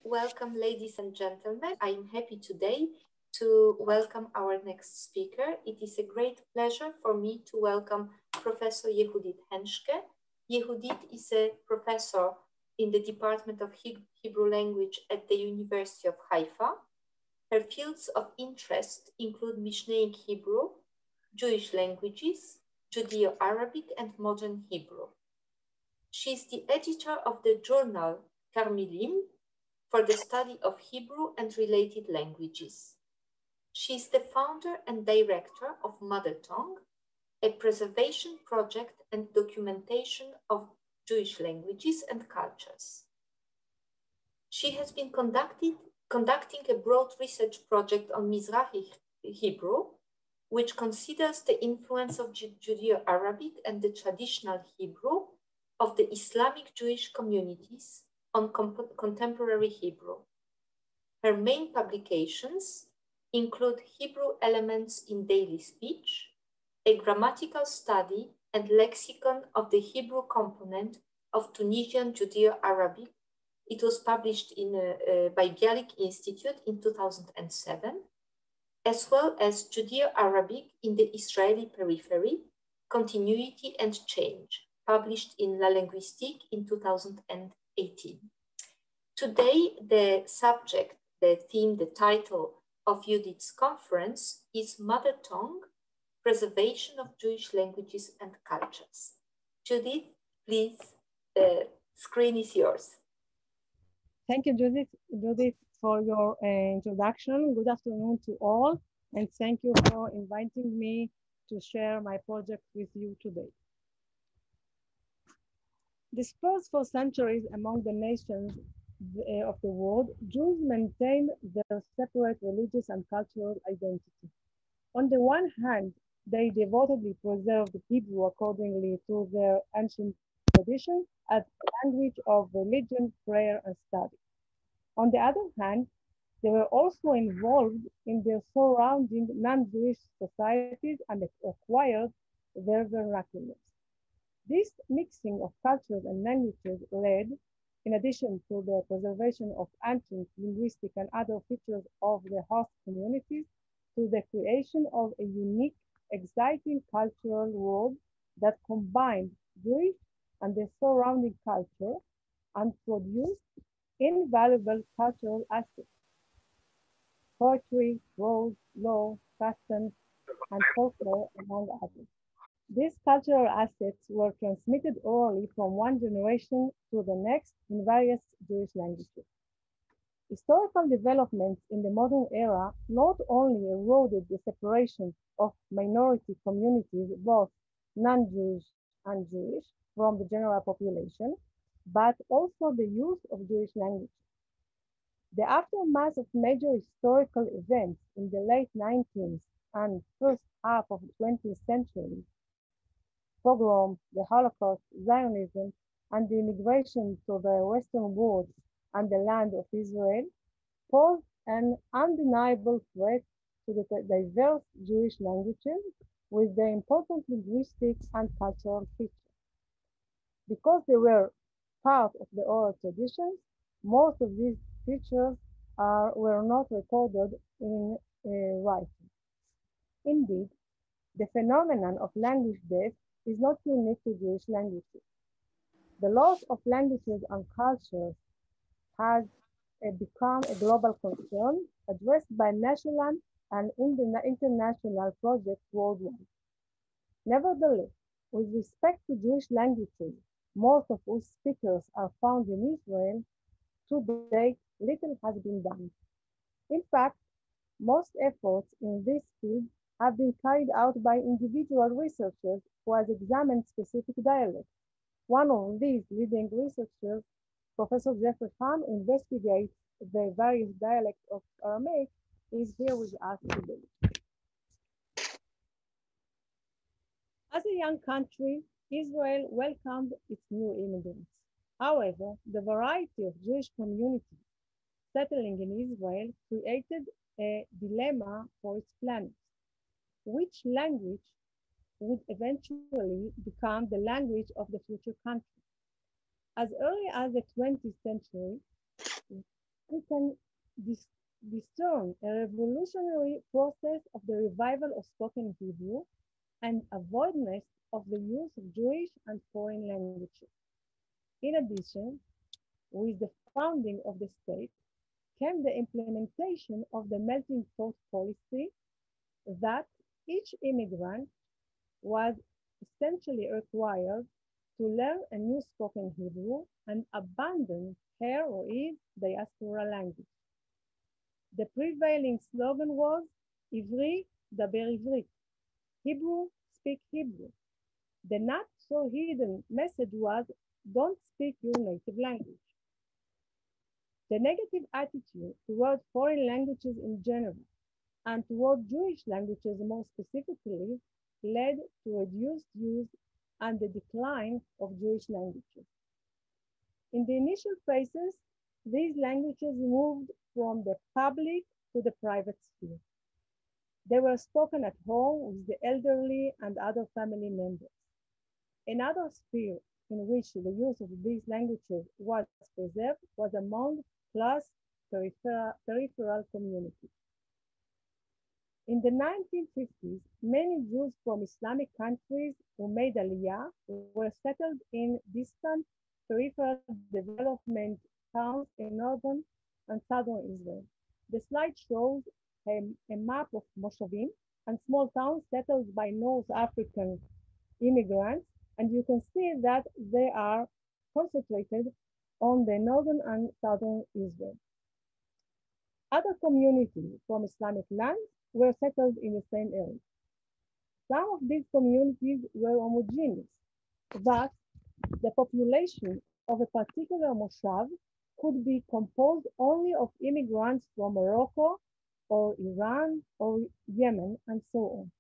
Welcome, ladies and gentlemen. I am happy today to welcome our next speaker. It is a great pleasure for me to welcome Professor Yehudit Henshke. Yehudit is a professor in the Department of Hebrew Language at the University of Haifa. Her fields of interest include Mishnaic Hebrew, Jewish languages, Judeo-Arabic, and modern Hebrew. She is the editor of the journal Carmilim for the study of Hebrew and related languages. She is the founder and director of Mother Tongue, a preservation project and documentation of Jewish languages and cultures. She has been conducting a broad research project on Mizrahi Hebrew, which considers the influence of Judeo-Arabic and the traditional Hebrew of the Islamic Jewish communities on contemporary Hebrew. Her main publications include Hebrew elements in daily speech, a grammatical study and lexicon of the Hebrew component of Tunisian Judeo-Arabic. It was published by Bialik Institute in 2007, as well as Judeo-Arabic in the Israeli Periphery, Continuity and Change, published in La Linguistique in 2018. Today, the subject, the theme, the title of Judith's conference is Mother Tongue, Preservation of Jewish Languages and Cultures. Judith, please, the screen is yours. Thank you, Judith, for your introduction. Good afternoon to all, and thank you for inviting me to share my project with you today. Dispersed for centuries among the nations of the world, Jews maintain their separate religious and cultural identity. On the one hand, they devotedly preserved Hebrew accordingly to their ancient tradition as a language of religion, prayer, and study. On the other hand, they were also involved in their surrounding non-Jewish societies and acquired their vernaculars. This mixing of cultures and languages led, in addition to the preservation of ancient linguistic and other features of the host communities, to the creation of a unique, exciting cultural world that combined Jewish and the surrounding culture and produced invaluable cultural assets: poetry, prose, law, customs, and folklore, among others. These cultural assets were transmitted orally from one generation to the next in various Jewish languages. Historical developments in the modern era not only eroded the separation of minority communities, both non-Jewish and Jewish, from the general population, but also the use of Jewish language. The aftermath of major historical events in the late 19th and first half of the 20th century, pogroms, the Holocaust, Zionism, and the immigration to the Western world and the land of Israel, posed an undeniable threat to the diverse Jewish languages with their important linguistic and cultural features. Because they were part of the oral traditions, most of these features were not recorded in writing. Indeed, the phenomenon of language death is not unique to Jewish languages. The loss of languages and cultures has become a global concern addressed by national and international projects worldwide. Nevertheless, with respect to Jewish languages, most of whose speakers are found in Israel, to date, little has been done. In fact, most efforts in this field have been carried out by individual researchers who have examined specific dialects. One of these leading researchers, Professor Jeffrey Ham, investigates the various dialects of Aramaic, is here with us today. As a young country, Israel welcomed its new immigrants. However, the variety of Jewish communities settling in Israel created a dilemma for its planners. Which language would eventually become the language of the future country? As early as the 20th century, we can discern a revolutionary process of the revival of spoken Hebrew and avoidance of the use of Jewish and foreign languages. In addition, with the founding of the state came the implementation of the melting pot policy that each immigrant was essentially required to learn a new spoken Hebrew and abandon her or his diaspora language. The prevailing slogan was, Ivri, daber Ivrit, Hebrew, speak Hebrew. The not so hidden message was, don't speak your native language. The negative attitude toward foreign languages in general and toward Jewish languages more specifically led to reduced use and the decline of Jewish languages. In the initial phases, these languages moved from the public to the private sphere. They were spoken at home with the elderly and other family members. Another sphere in which the use of these languages was preserved was among class peripheral communities. In the 1950s, many Jews from Islamic countries who made Aliyah were settled in distant peripheral development towns in northern and southern Israel. The slide shows a map of Moshavim and small towns settled by North African immigrants, and you can see that they are concentrated on the northern and southern Israel. Other communities from Islamic lands were settled in the same area. Some of these communities were homogeneous. Thus, the population of a particular moshav could be composed only of immigrants from Morocco or Iran or Yemen and so on.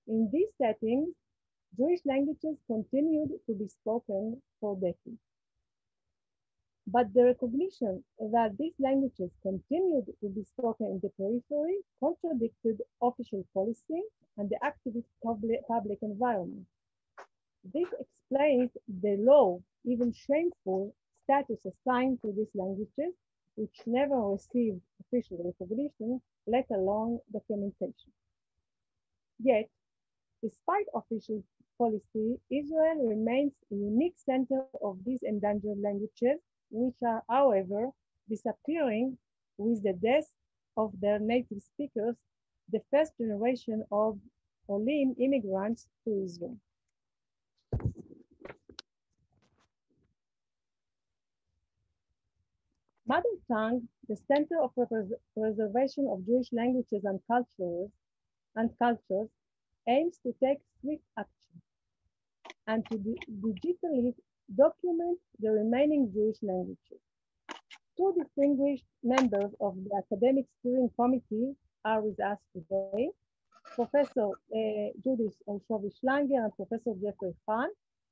In these settings, Jewish languages continued to be spoken for decades. But the recognition that these languages continued to be spoken in the periphery contradicted official policy and the activist public environment. This explains the low, even shameful, status assigned to these languages, which never received official recognition, let alone documentation. Yet, despite official policy, Israel remains a unique center of these endangered languages, which are, however, disappearing with the death of their native speakers, the first generation of Olim immigrants to Israel. Mother tongue, the center of preservation of Jewish languages and cultures, aims to take swift action and to digitally document the remaining Jewish languages. Two distinguished members of the academic steering committee are with us today, Professor Judith Olszowy-Schlanger and Professor Jeffrey Hahn.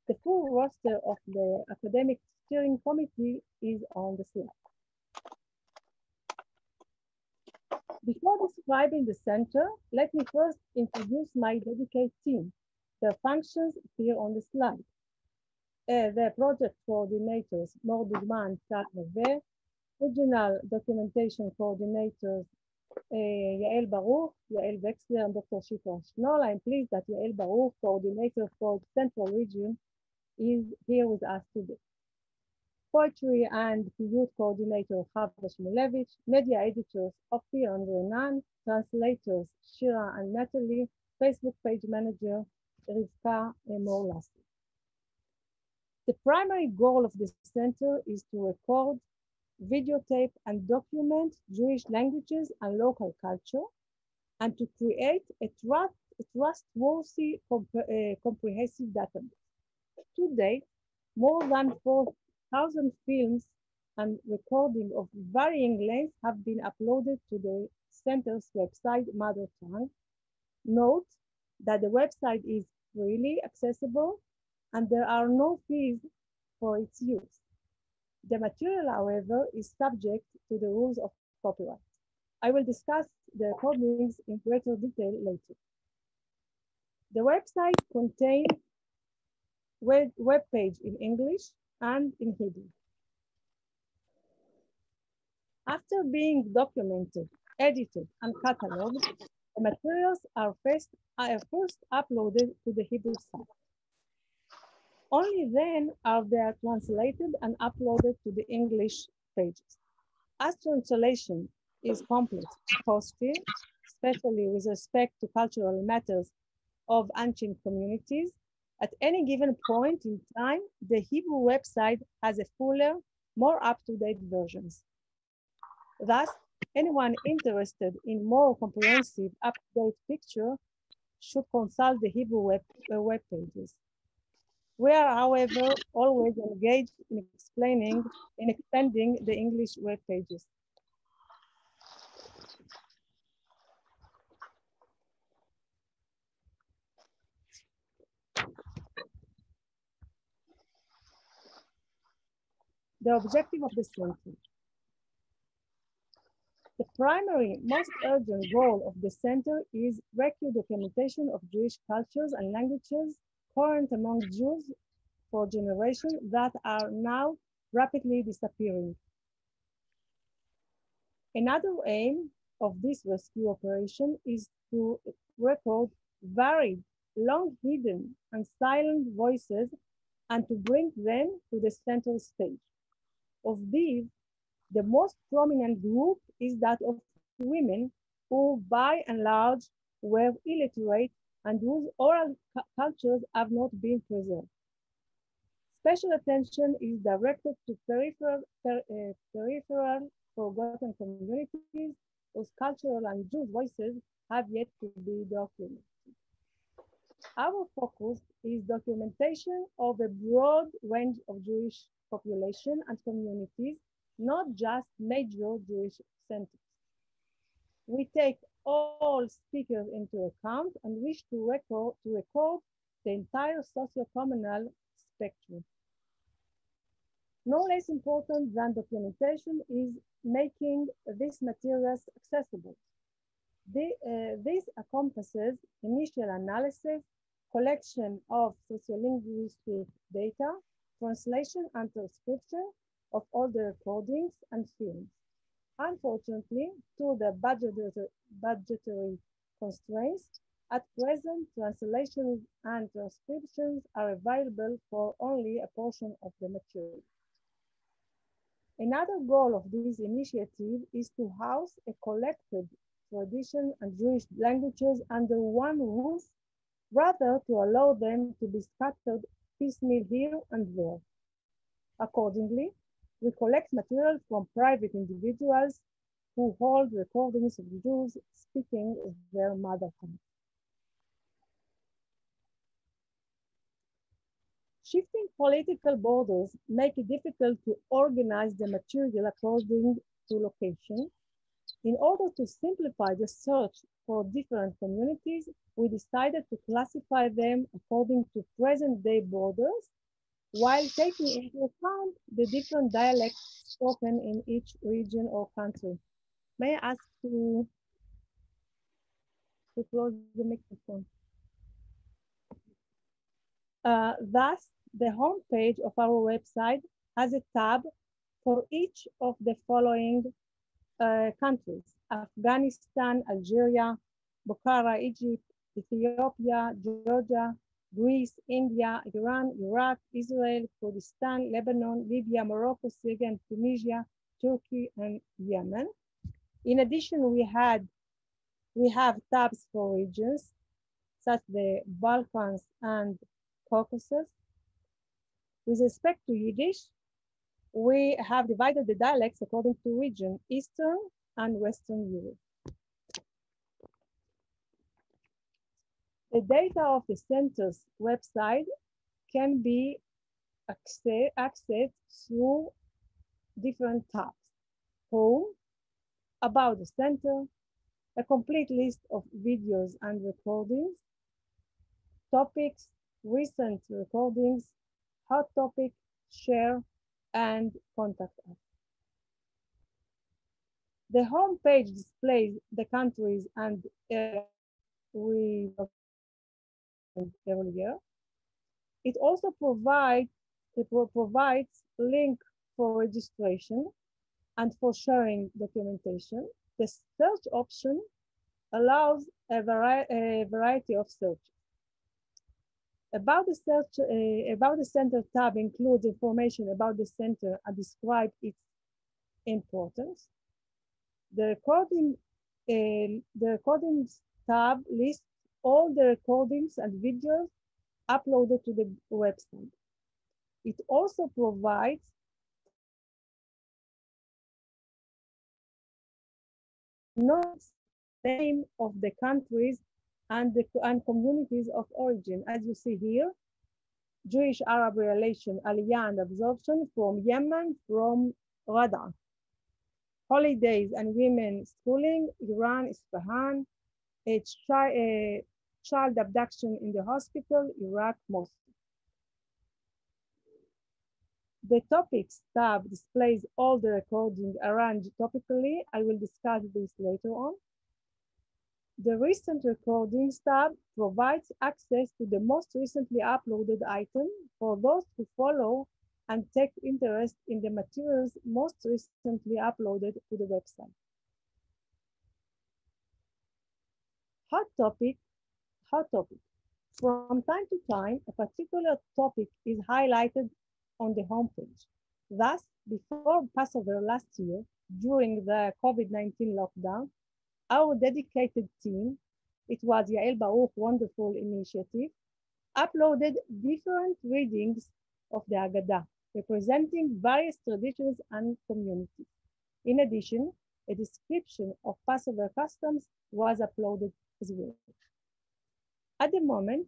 The full roster of the academic steering committee is on the slide. Before describing the center, let me first introduce my dedicated team. Their functions appear on the slide. The project coordinators, Mor Dugman, Tal Neve, regional documentation coordinators, Yael Baruch, Yael Wexler, and Dr. Shifra Shnol. I'm pleased that Yael Baruch, coordinator for the Central Region, is here with us today. Poetry and youth coordinator, Chava Shmulevich, media editors, Ophir and Renan, translators, Shira and Natalie, Facebook page manager, Rivka Mor-Lassi. The primary goal of the center is to record, videotape, and document Jewish languages and local culture, and to create a trustworthy, comprehensive database. To date, more than 4,000 films and recordings of varying lengths have been uploaded to the center's website, Mother Tongue. Note that the website is freely accessible and there are no fees for its use. The material, however, is subject to the rules of copyright. I will discuss the recordings in greater detail later. The website contains web page in English and in Hebrew. After being documented, edited, and cataloged, the materials are first uploaded to the Hebrew site. Only then are they translated and uploaded to the English pages. As translation is complex and costly, especially with respect to cultural matters of ancient communities, at any given point in time, the Hebrew website has a fuller, more up-to-date versions. Thus, anyone interested in more comprehensive, up-to-date picture should consult the Hebrew web pages. We are, however, always engaged in expanding the English web pages. The objective of the center. The primary, most urgent goal of the center is record documentation of Jewish cultures and languages current among Jews for generations that are now rapidly disappearing. Another aim of this rescue operation is to record varied, long hidden and silent voices and to bring them to the center stage. Of these, the most prominent group is that of women who, by and large, were illiterate and whose oral cultures have not been preserved. Special attention is directed to peripheral forgotten communities whose cultural and Jewish voices have yet to be documented. Our focus is documentation of a broad range of Jewish population and communities, not just major Jewish centers. We take all speakers into account and wish to record the entire socio-communal spectrum. No less important than documentation is making these materials accessible. This encompasses initial analysis, collection of sociolinguistic data, translation and transcription of all the recordings and films. Unfortunately, due to the budgetary constraints, at present, translations and transcriptions are available for only a portion of the material. Another goal of this initiative is to house a collected tradition and Jewish languages under one roof, rather to allow them to be scattered piecemeal here and there. Accordingly, we collect material from private individuals who hold recordings of Jews speaking their mother tongue. Shifting political borders make it difficult to organize the material according to location. In order to simplify the search for different communities, we decided to classify them according to present-day borders, while taking into account the different dialects spoken in each region or country. May I ask to close the microphone? Thus, the homepage of our website has a tab for each of the following countries: Afghanistan, Algeria, Bukhara, Egypt, Ethiopia, Georgia, Greece, India, Iran, Iraq, Israel, Kurdistan, Lebanon, Libya, Morocco, Syria, and Tunisia, Turkey, and Yemen. In addition, we have tabs for regions such as the Balkans and Caucasus. With respect to Yiddish, we have divided the dialects according to region, Eastern and Western Europe. The data of the center's website can be accessed through different tabs: Home, About the Center, a complete list of videos and recordings, Topics, Recent recordings, Hot Topic, Share, and Contact Us. The home page displays the countries and we earlier. It also provides link for registration, and for sharing documentation. The search option allows a variety of searches. About the center tab includes information about the center and describe its importance. The recordings tab lists all the recordings and videos uploaded to the website. It also provides notes, name of the countries and communities of origin. As you see here, Jewish-Arab relation, Aliyah and absorption from Yemen, from Rada. Holidays and women schooling, Iran, Isfahan. Child abduction in the hospital, Iraq, Moscow. The topics tab displays all the recording arranged topically. I will discuss this later on. The recent recordings tab provides access to the most recently uploaded item for those who follow and take interest in the materials most recently uploaded to the website. Hot topic. From time to time, a particular topic is highlighted on the homepage. Thus, before Passover last year, during the COVID-19 lockdown, our dedicated team, it was Yael Baruch, wonderful initiative, uploaded different readings of the Haggadah, representing various traditions and communities. In addition, a description of Passover customs was uploaded as well. At the moment,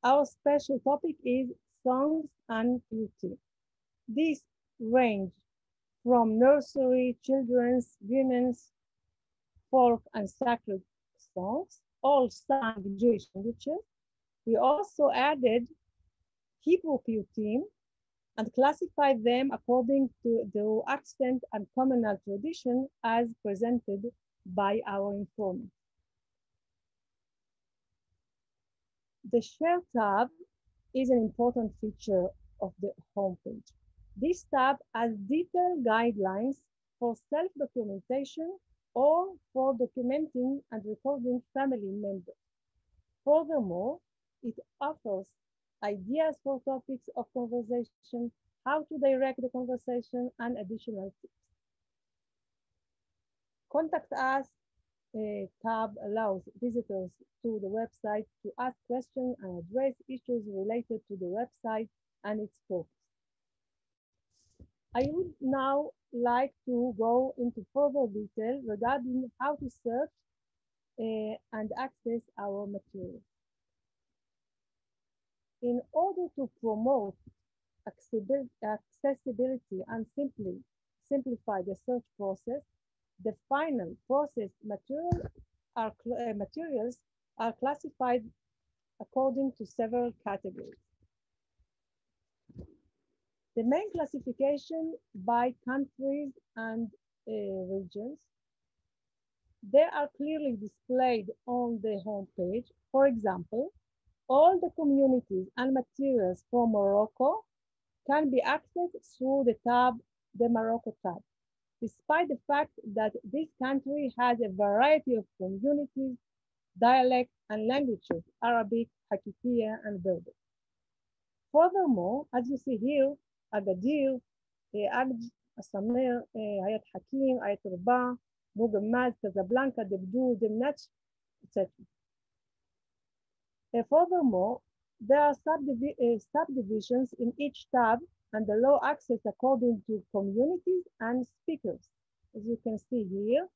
our special topic is songs and beauty. These range from nursery, children's, women's, folk, and sacred songs, all sung in Jewish languages. We also added Hebrew poetry and classified them according to the accent and communal tradition as presented by our informant. The Share tab is an important feature of the homepage. This tab has detailed guidelines for self-documentation or for documenting and recording family members. Furthermore, it offers ideas for topics of conversation, how to direct the conversation, and additional tips. Contact Us tab allows visitors to the website to ask questions and address issues related to the website and its purpose. I would now like to go into further detail regarding how to search and access our material. In order to promote accessibility and simplify the search process, the final processed materials are classified according to several categories. The main classification by countries and regions. They are clearly displayed on the homepage. For example, all the communities and materials from Morocco can be accessed through the tab, the Morocco tab, despite the fact that this country has a variety of communities, dialects, and languages, Arabic, Hakitiya, and Berber. Furthermore, as you see here, Agadir, Agd, Asamer, Hayat Hakim, Hayat Ruba, Mugammad, Casablanca, Debdu, Demnach, etc. Furthermore, there are subdivisions in each tab and allow access according to communities and speakers. As you can see here,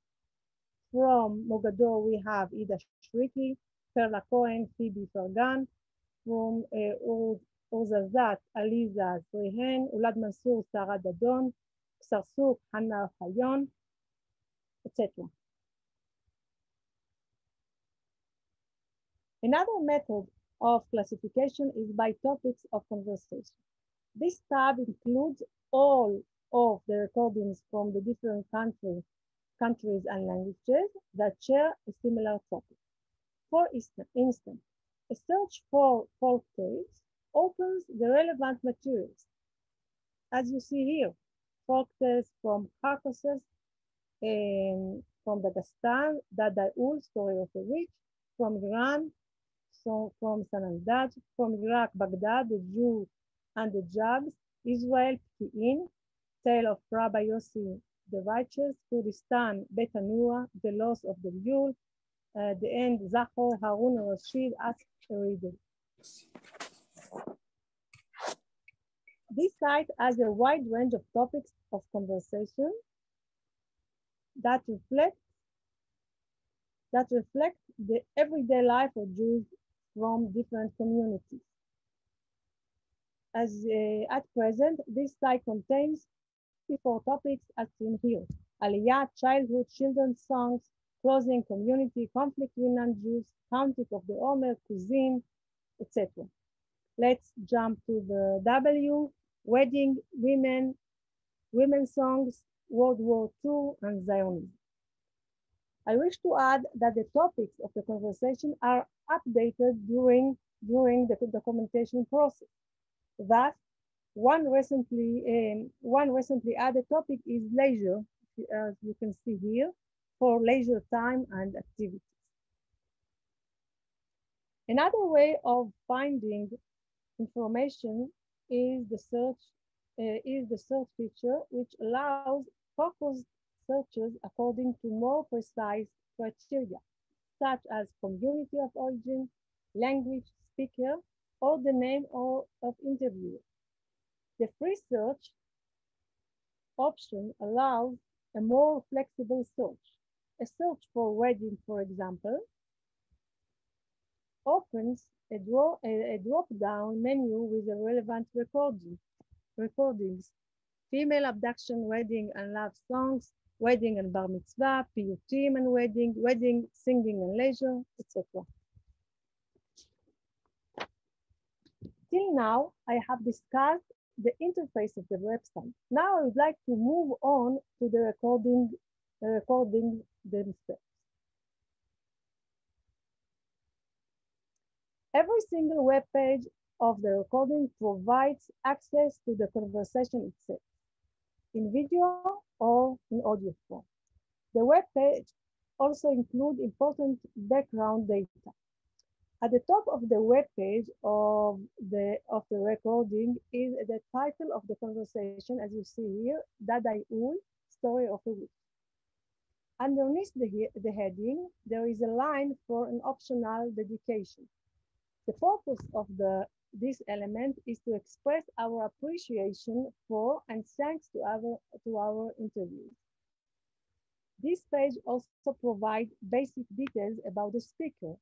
from Mogador we have Ida Shriki, Perla Cohen, Phoebe Fergan, from Urzazat, Aliza Zrihen, Ulad Mansour, Sarah Dadon, Sarsuk, Hannah Hayon, etc. Another method of classification is by topics of conversation. This tab includes all of the recordings from the different countries and languages that share a similar topic. For instance, a search for folk tales opens the relevant materials. As you see here, folk tales from Caucasus, from Dagestan, Dadaul, story of a witch, from Iran, so from Sanandaj, from Iraq, Baghdad, the Jew and the Jags, Israel, Pki'in, tale of Rabbi Yossi the Righteous, Kurdistan, Betanua, the loss of the mule, the end, Zachor, Harun al-Rashid, Ask a Reader. This site has a wide range of topics of conversation that reflect the everyday life of Jews from different communities. At present, this site contains 54 topics as seen here: Aliyah, childhood, children's songs, clothing, community, conflict with non-Jews, counting of the Omer, cuisine, etc. Let's jump to the W, wedding, women, women's songs, World War II, and Zionism. I wish to add that the topics of the conversation are updated during the documentation process. Thus, one recently added topic is leisure, as you can see here, for leisure time and activities. Another way of finding information is the search feature, which allows focused searches according to more precise criteria, such as community of origin, language, speaker, or the name of interviewer. The free search option allows a more flexible search. A search for wedding, for example, opens a drop-down menu with a relevant recordings, female abduction, wedding and love songs, wedding and bar mitzvah, piyutim and wedding, singing and leisure, etc. Till now, I have discussed the interface of the website. Now I would like to move on to the recordings themselves. Every single web page of the recording provides access to the conversation itself, in video or in audio form. The web page also includes important background data. At the top of the web page of the recording is the title of the conversation, as you see here, Dadaul, story of a witch. Underneath the heading, there is a line for an optional dedication. The purpose of this element is to express our appreciation for and thanks to our interviews. This page also provides basic details about the speaker,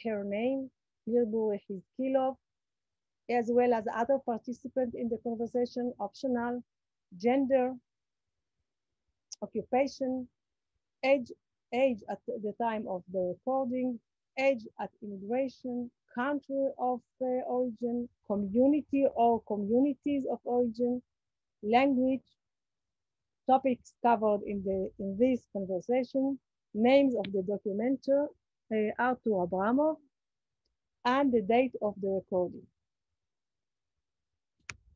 her name, Mirbu Hizkilov, as well as other participants in the conversation, optional, gender, occupation, age at the time of the recording, age at immigration, country of origin, community or communities of origin, language, topics covered in this conversation, names of the documenter, Artur Abramov, and the date of the recording.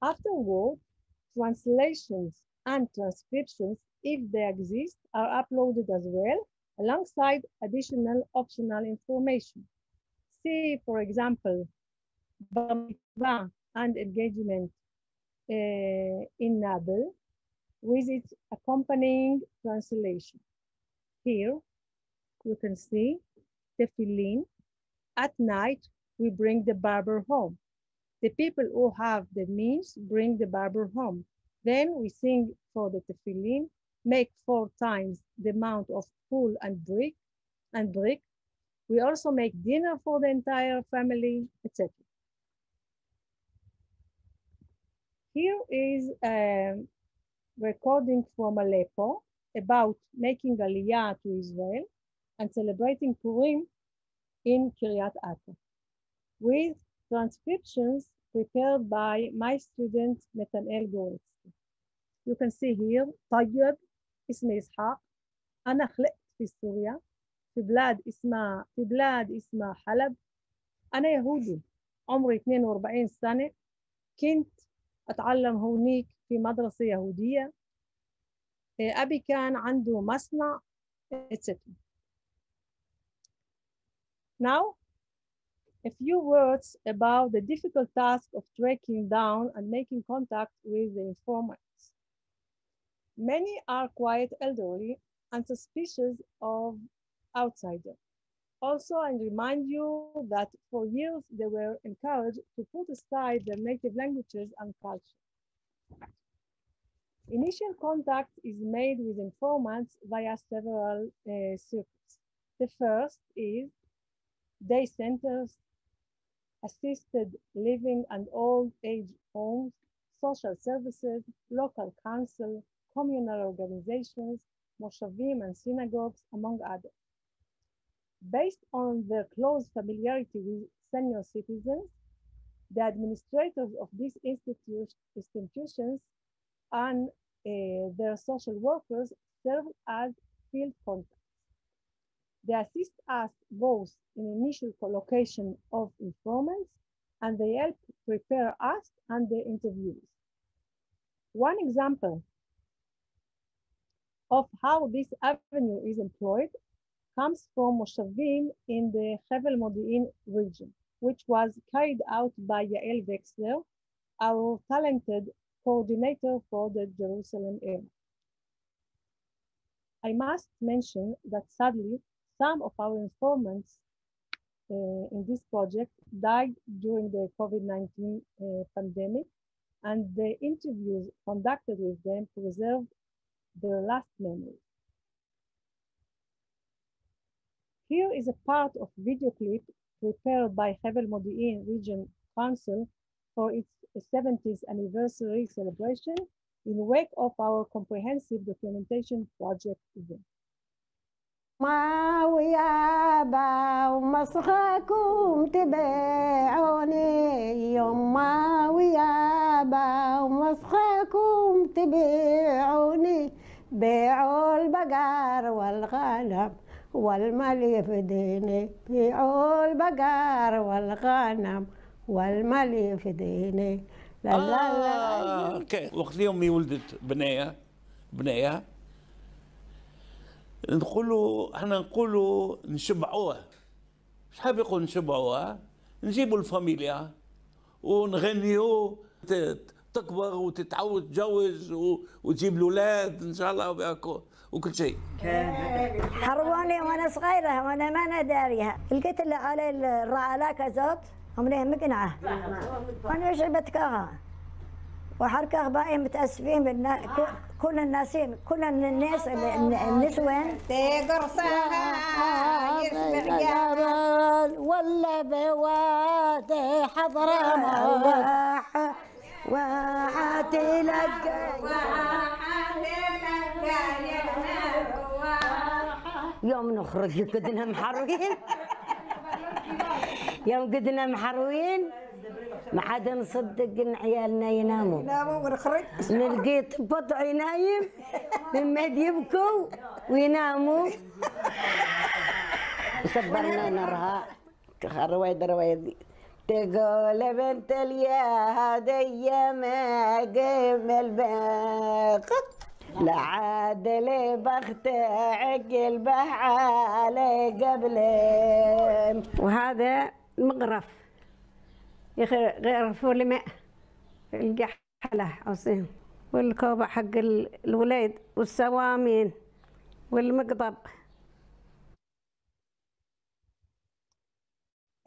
Afterward, translations and transcriptions, if they exist, are uploaded as well, alongside additional optional information. See, for example, bar mitzvah and engagement in Nabel with its accompanying translation. Here, you can see tefillin. At night, we bring the barber home. The people who have the means bring the barber home. Then we sing for the tefillin, make 4 times the amount of pool and brick. We also make dinner for the entire family, etc. Here is a recording from Aleppo about making Aliyah to Israel and celebrating Purim in Kiryat Ata, with transcriptions prepared by my student Nathaniel Goretsky. You can see here, طيب اسمي إسحاق أنا خلقت في سوريا في بلاد اسمها حلب. أنا يهودي عمري 42 سنة، كنت أتعلم هونيك في مدرسة يهودية. أبي كان عنده مصنع, etc. Now, a few words about the difficult task of tracking down and making contact with the informants. Many are quite elderly and suspicious of outsiders. Also, I remind you that for years they were encouraged to put aside their native languages and culture. Initial contact is made with informants via several circuits. The first is day centers, assisted living and old age homes, social services, local council, communal organizations, moshavim and synagogues, among others. Based on their close familiarity with senior citizens, the administrators of these institutions and their social workers serve as field contacts. They assist us both in initial collocation of informants, and they help prepare us and the interviews. One example of how this avenue is employed comes from Moshavim in the Hevel Modi'in region, which was carried out by Yael Wexler, our talented coordinator for the Jerusalem area. I must mention that sadly, some of our informants in this project died during the COVID-19 pandemic, and the interviews conducted with them preserved their last memories. Here is a part of video clip prepared by Hevel Modi'in Region Council for its 70th anniversary celebration in wake of our comprehensive documentation project event. ما ويابا ومسخكم تبيعوني يوم ما ويابا ومسخكم تبيعوني بيعوا البقر والغنم والمال يفديني بيعوا البقر والغنم والمال يفديني لا لا لا اوكي وقت يومي ولدت بنية احنا نقولوا نشبعوها. شحال يقول نشبعوها؟ نجيبوا الفاميليا ونغنيو تكبر وتتعود تتجوز وتجيب الاولاد ان شاء الله وكل شيء. حروني وانا صغيره وانا ما داريها، لقيت على الرعاله كزوت هم مقنعه وانا شربتكها وحركه باقي متاسفين كل الناسين كل الناس النسوان تقرصها يسمع جبل ولا بواد حضره مولاح وعاتلك يوم نخرج قدنا محروين يوم قدنا محروين ما حد نصدق ان عيالنا يناموا ونخرج نلقي بضعي نايم لما يبكوا ويناموا صبرنا نرها روايد تقول بنت اليهودية ما قيم الباق لعاد لي بخت عقل بحالي قبلين وهذا المغرف يغرفوا لي ماء القحلة عصيم والكوبة حق الولاد والسوامين والمقضب.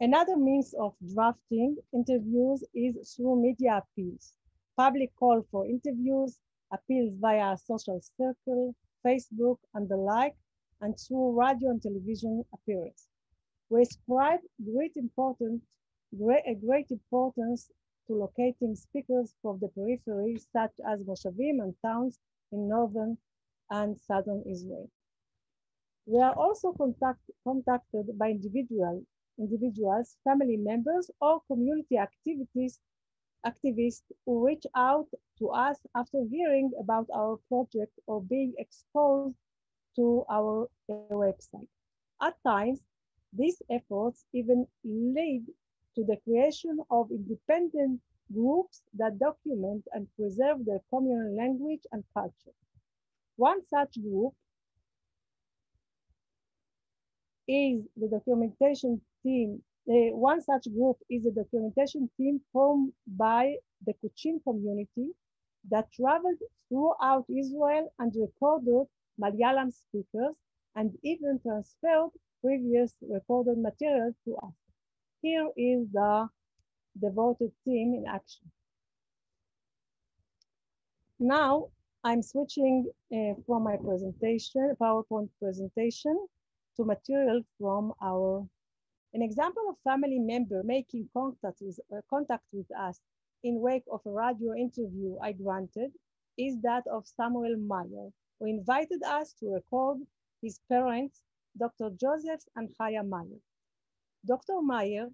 Another means of drafting interviews is through media appeals, public call for interviews, appeals via social circle, Facebook, and the like, and through radio and television appearance. We ascribe great importance to locating speakers from the periphery, such as moshavim and towns in northern and southern Israel. We are also contacted by individuals, family members, or community activists who reach out to us after hearing about our project or being exposed to our website. At times, these efforts even lead to the creation of independent groups that document and preserve their communal language and culture. One such group is the documentation team. One such group is a documentation team formed by the Kuchin community that traveled throughout Israel and recorded Malayalam speakers and even transferred previous recorded material to us. Here is the devoted team in action. Now I'm switching from my presentation, PowerPoint presentation, to material from an example of family member making contact with us in wake of a radio interview I granted is that of Samuel Meyer, who invited us to record his parents, Dr. Joseph and Chaya Meyer. Dr. Meyer,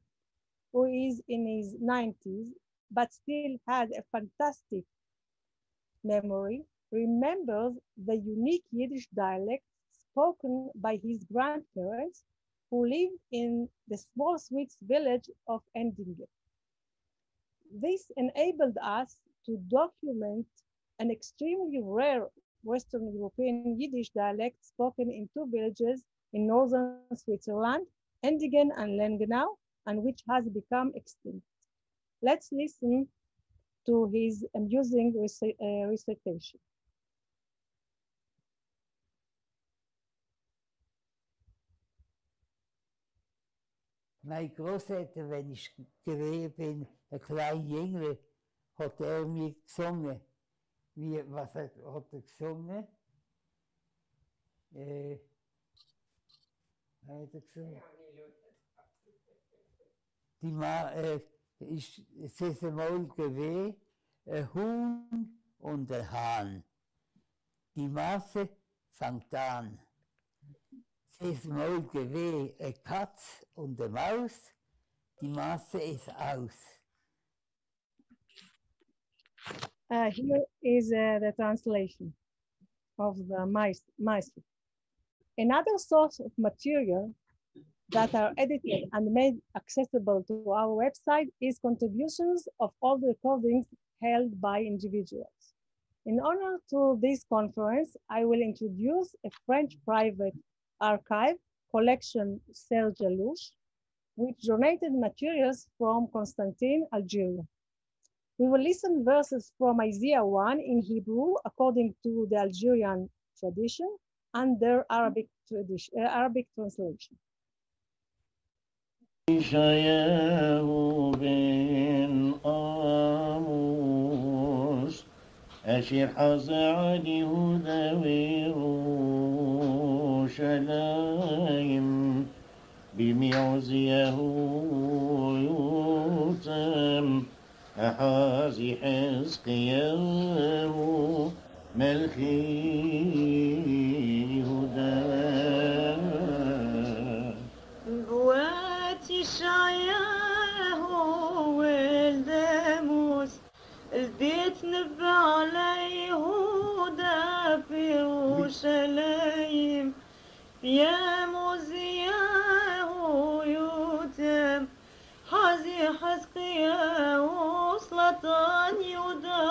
who is in his 90s, but still has a fantastic memory, remembers the unique Yiddish dialect spoken by his grandparents who lived in the small Swiss village of Endingen. This enabled us to document an extremely rare Western European Yiddish dialect spoken in two villages in northern Switzerland, Endingen and Lengenau, and which has become extinct. Let's listen to his amusing recitation. Mein Großvater, wenn ich gewesen bin, ein kleiner Jüngling, hat mir gesungen. Was hat gesungen? Hat gesungen? Es ist einmal gewesen, ein Huhn und ein Hahn. Die Masse fängt an. Es ist einmal gewesen, eine Katz und eine Maus. Die Masse ist aus. Here is the translation of the mice. Another source of material that are edited and made accessible to our website is contributions of all the recordings held by individuals. In honor to this conference, I will introduce a French private archive collection Serge Louche, which donated materials from Constantine, Algeria. We will listen verses from Isaiah 1 in Hebrew according to the Algerian tradition and their Arabic translation. ישעיהו בן עמוס אשר חזה על יהודה וירושלים בימי עוזיהו יותם אחז יחזקיהו מלכי יהודה يشعياه ولد موسى البيت نبع على يهودا في يروشلايم يا موزياه يوتم حزي حزقياه سلطان يهودا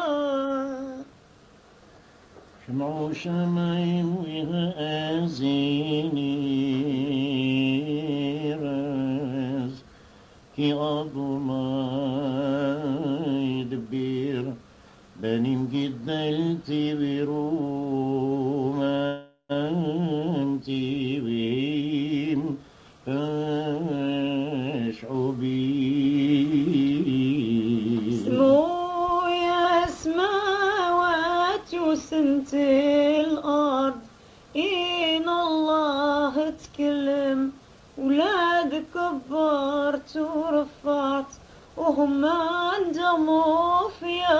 שמעו שמיים והאזיני רז כי אדוני ידבר בנים גידלתי ורוממתי והם פשעו בי اسمو يا سماوات وسنت الأرض إن الله تكلم ولاد كبرت ورفعت وهم عندهم فيا.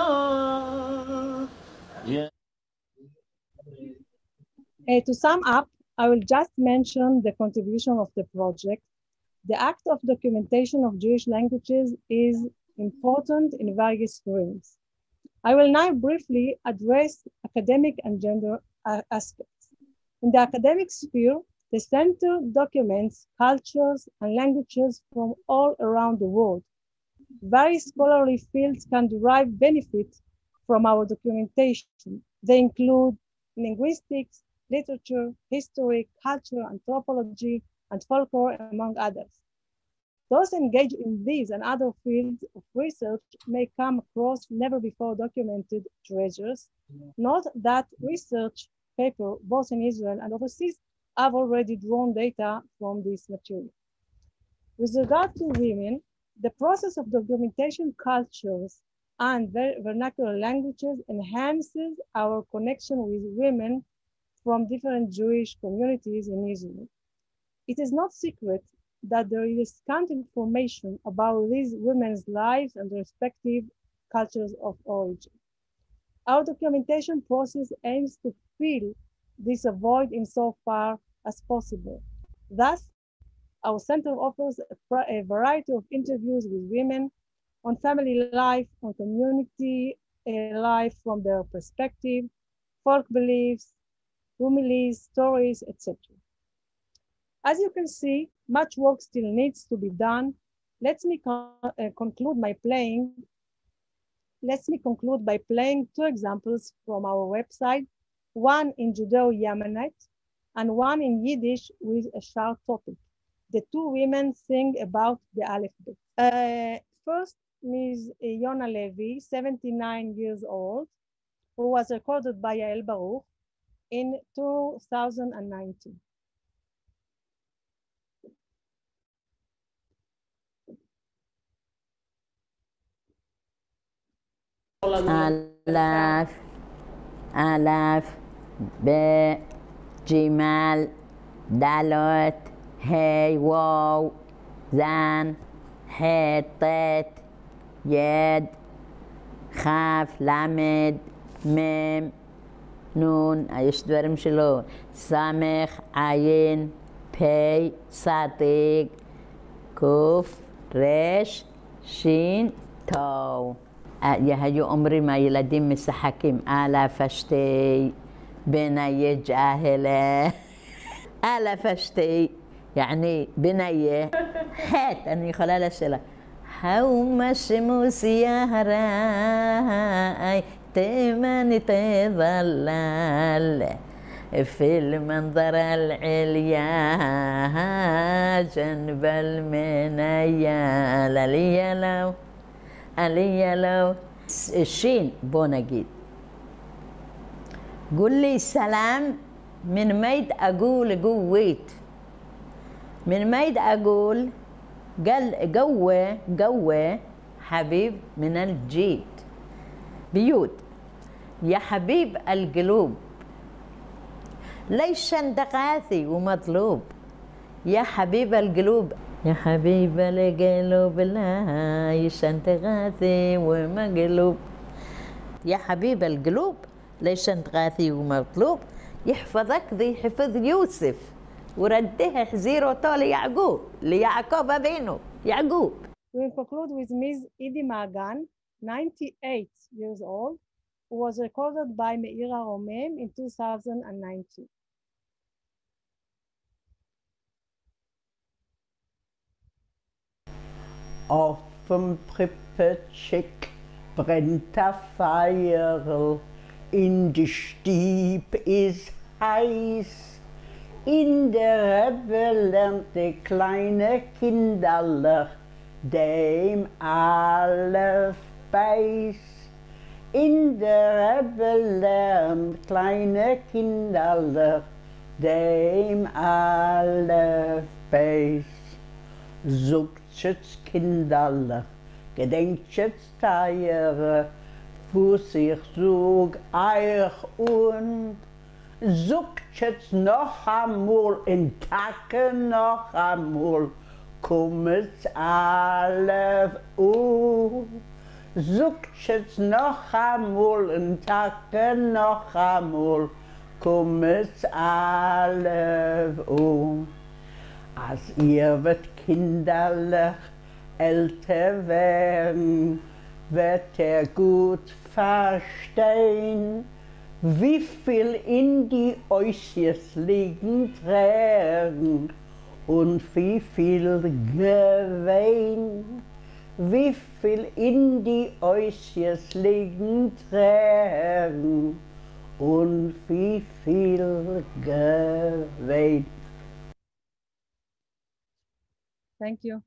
To sum up, I will just mention the contribution of the project. The act of documentation of Jewish languages is important in various fields. I will now briefly address academic and gender aspects. In the academic sphere, the center documents cultures and languages from all around the world. Various scholarly fields can derive benefit from our documentation. They include linguistics, literature, history, culture, anthropology, and folklore, among others. Those engaged in these and other fields of research may come across never before documented treasures. Note that research papers, both in Israel and overseas, have already drawn data from this material. With regard to women, the process of documentation cultures and vernacular languages enhances our connection with women from different Jewish communities in Israel. It is not secret that there is scant information about these women's lives and respective cultures of origin. Our documentation process aims to fill this void insofar as possible. Thus, our center offers a variety of interviews with women on family life, on community life from their perspective, folk beliefs, homilies, stories, etc. As you can see, much work still needs to be done. Let me conclude by playing two examples from our website, one in Judeo-Yemenite and one in Yiddish with a short topic. The two women sing about the alphabet. First, Ms. Yona Levy, 79 years old, who was recorded by Yael Baruch in 2019. آلاف ب جمال دالوت هي واو زان ح طيت يد خاف لامد ميم نون ايش دورم شلون سامخ عين بي صادق كوف ريش شين تو يهيو عمري ما يلدين مسحكم آلاف اشتي بنية جاهلة آلاف اشتي يعني بنية هات أني خلال السلة حوم الشموس يهراي تمني تظلل في المنظر العليا جنب المنيا لليلو اليلو الشين بونجيد قول لي سلام من ميد أقول قويت من ميد أقول قال قوة حبيب من الجيد بيوت يا حبيب القلوب ليش دقاثي ومطلوب يا حبيب القلوب يا حبيب القلوب لا يشنت غاثي ومقلوب يا حبيب القلوب ليش انت غاثي ومطلوب يحفظك ذي حفظ يوسف ورده حزيره طول ليعقوب أبينه يعقوب. We'll conclude with Ms. Idi Magan, 98 years old, who was recorded by Meira Romem in 2019. Auf dem Pripetschik brennt der Feuer, in die Stieb ist heiß. In der Rebbe lernt die kleine Kinderler, dem alles beiß. In der Rebbe lernt kleine Kinderler, dem alles beiß. Sucht jetzt Kinderler, gedenkt jetzt Teiere, wo sich sog euch und sucht jetzt noch einmal in Tage noch einmal, kommt alle sucht jetzt noch einmal in Tage noch einmal, kommt alle Als ihr wird kinderlich älter werden, wird gut verstehen, wie viel in die Äußers liegen Tränen und wie viel Gewinn, wie viel in die Äußers liegen Tränen und wie geweest. Thank you.